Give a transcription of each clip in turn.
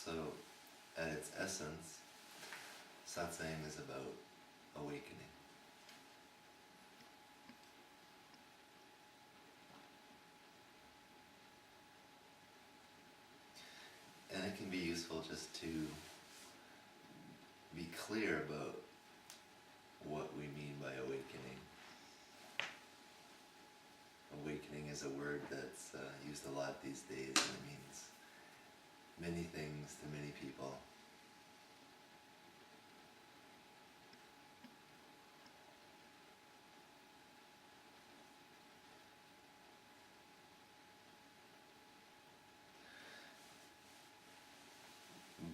So, at its essence, Satsang is about awakening. And it can be useful just to be clear about what we mean by awakening. Awakening is a word that's used a lot these days, and it means many things to many people.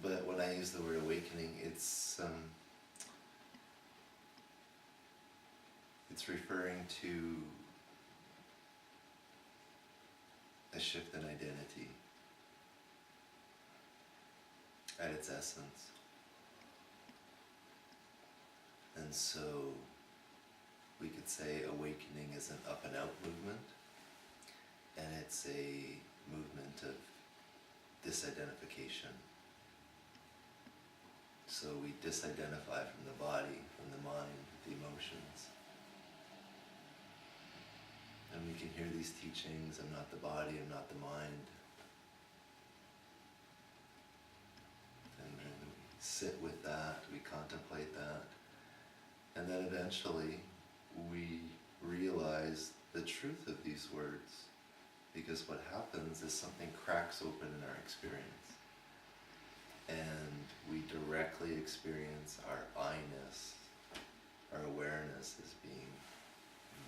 But when I use the word awakening, it's referring to a shift in identity at its essence. And so we could say awakening is an up and out movement, and it's a movement of disidentification. So we disidentify from the body, from the mind, the emotions. And we can hear these teachings, I'm not the body, I'm not the mind. And then we sit with that, we contemplate that. And then eventually we realize the truth of these words. Because what happens is something cracks open in our experience. And we directly experience our I-ness, our awareness as being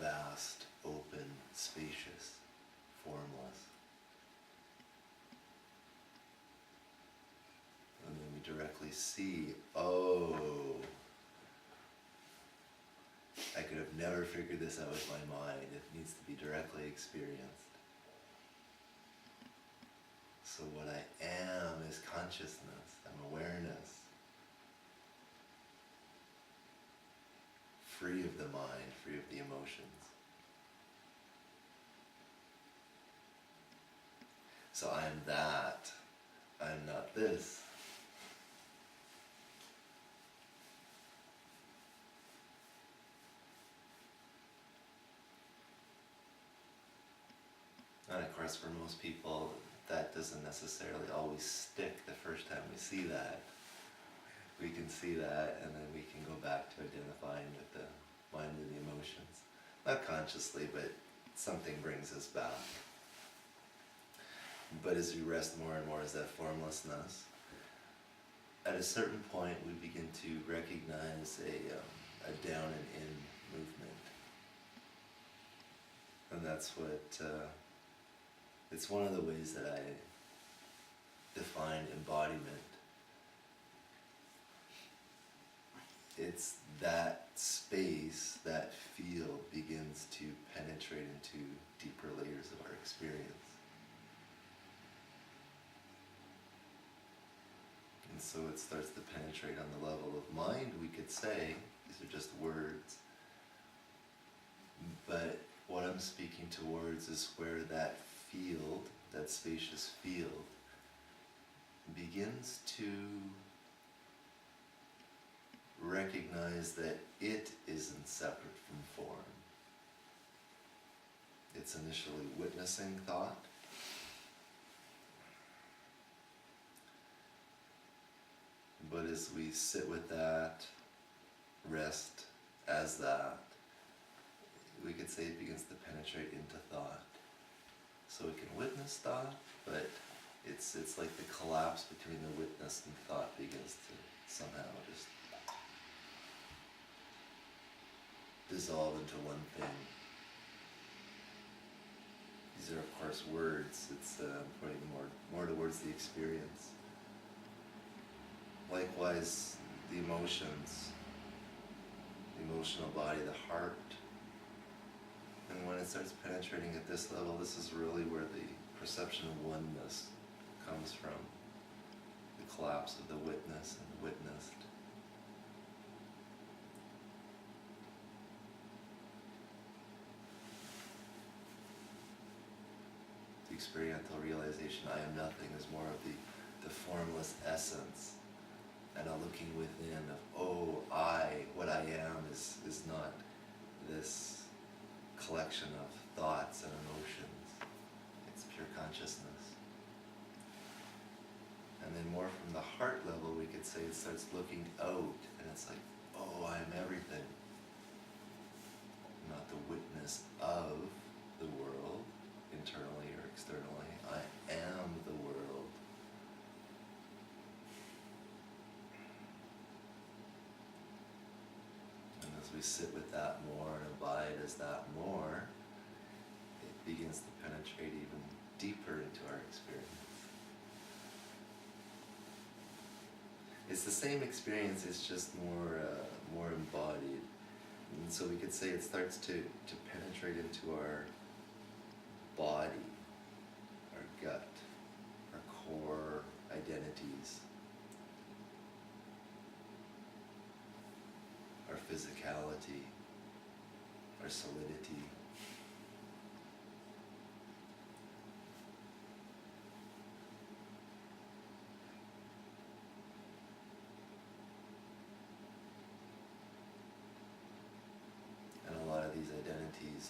vast, open, spacious, formless. And then we directly see, oh, I could have never figured this out with my mind. It needs to be directly experienced. So what I am is consciousness, I'm awareness. Free of the mind, free of the emotions. So I'm that, I'm not this. And of course for most people, that doesn't necessarily always stick the first time we see that. We can see that and then we can go back to identifying with the mind and the emotions. Not consciously, but something brings us back. But as we rest more and more as that formlessness, at a certain point we begin to recognize a down and in movement. And that's what, it's one of the ways that I define embodiment. It's that space, that field begins to penetrate into deeper layers of our experience. And so it starts to penetrate on the level of mind, we could say. These are just words. But what I'm speaking towards is where that field, that spacious field, begins to recognize that it isn't separate from form. It's initially witnessing thought. But as we sit with that, rest as that, we could say it begins to penetrate into thought. So it can witness thought, but it's like the collapse between the witness and thought begins to somehow just dissolve into one thing. These are of course words, it's pointing more towards the experience. Likewise, the emotions, the emotional body, the heart. And when it starts penetrating at this level, this is really where the perception of oneness comes from. The collapse of the witness and the witnessed. The experiential realization, I am nothing, is more of the formless essence essence, and a looking within of, oh, what I am is not this collection of thoughts and emotions. It's pure consciousness. And then more from the heart level, we could say it starts looking out, and it's like, oh, I am everything. I'm not the witness of the world, internally or externally. I am the world. And as we sit with that more and abide as that more, it begins to penetrate even deeper into our experience. It's the same experience, it's just more embodied. And so we could say it starts to penetrate into our body, our gut, our core identities, our physicality, our solidity.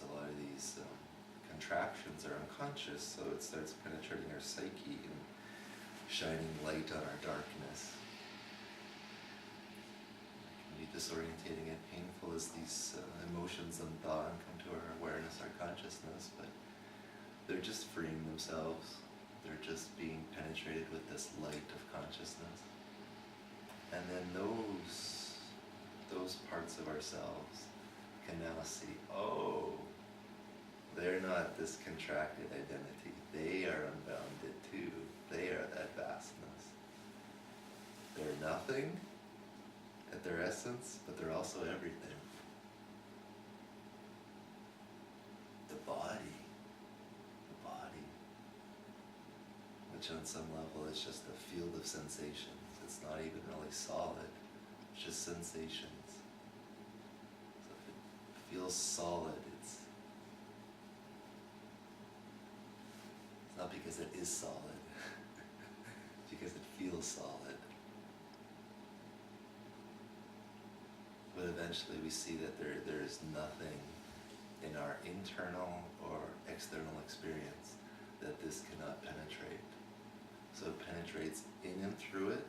A lot of these contractions are unconscious, so it starts penetrating our psyche and shining light on our darkness. It can be disorientating and painful as these emotions and thought come to our awareness, our consciousness, but they're just freeing themselves. They're just being penetrated with this light of consciousness. And then those parts of ourselves can now see, oh, they're not this contracted identity. They are unbounded too. They are that vastness. They're nothing at their essence, but they're also everything. The body, which on some level is just a field of sensations. It's not even really solid. It's just sensations. Feels solid. It's not because it is solid, it's because it feels solid. But eventually we see that there is nothing in our internal or external experience that this cannot penetrate. So it penetrates in and through it.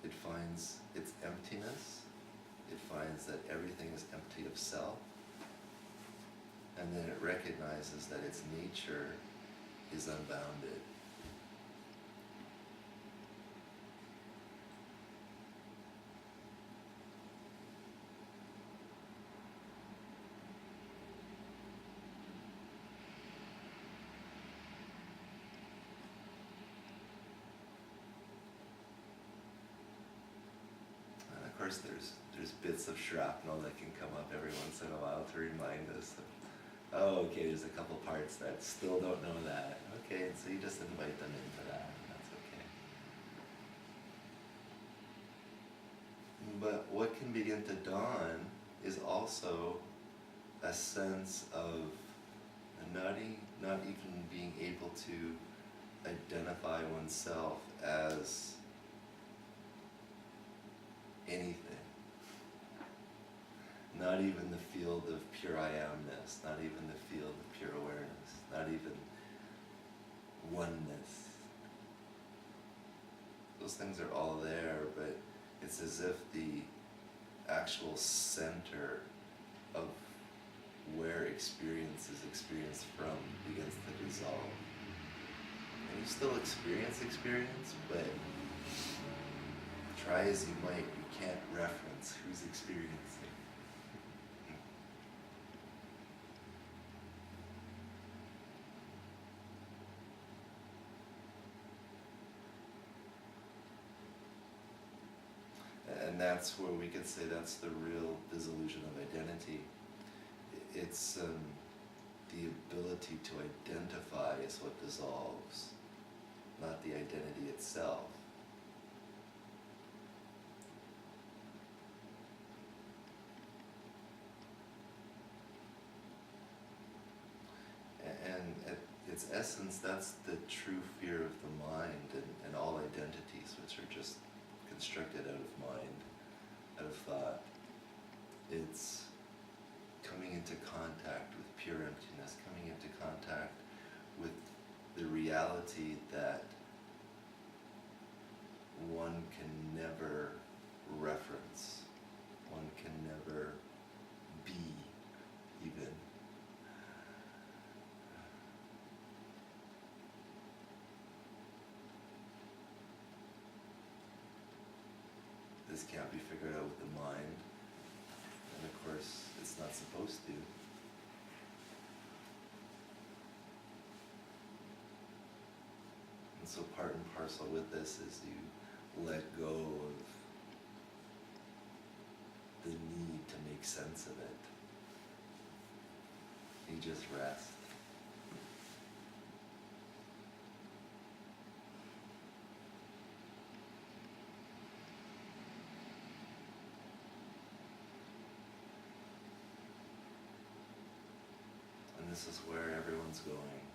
It finds its emptiness. It finds that everything is empty of self. And then it recognizes that its nature is unbounded. And of course there's bits of shrapnel that can come up every once in a while to remind us of, oh, okay, there's a couple parts that still don't know that. Okay, and so you just invite them into that, and that's okay. But what can begin to dawn is also a sense of not even being able to identify oneself as anything. Not even the field of pure I amness, not even the field of pure awareness, not even oneness. Those things are all there, but it's as if the actual center of where experience is experienced from begins to dissolve. And you still experience, but try as you might, you can't reference who's experiencing. And that's where we could say that's the real dissolution of identity. It's the ability to identify is what dissolves, not the identity itself. And at its essence, that's the true fear of the mind and all identities, which are just can never reference, one can never be even. This can't be figured out with the mind, and of course it's not supposed to. And so part and parcel with this is you let go of the need to make sense of it. You just rest. And this is where everyone's going.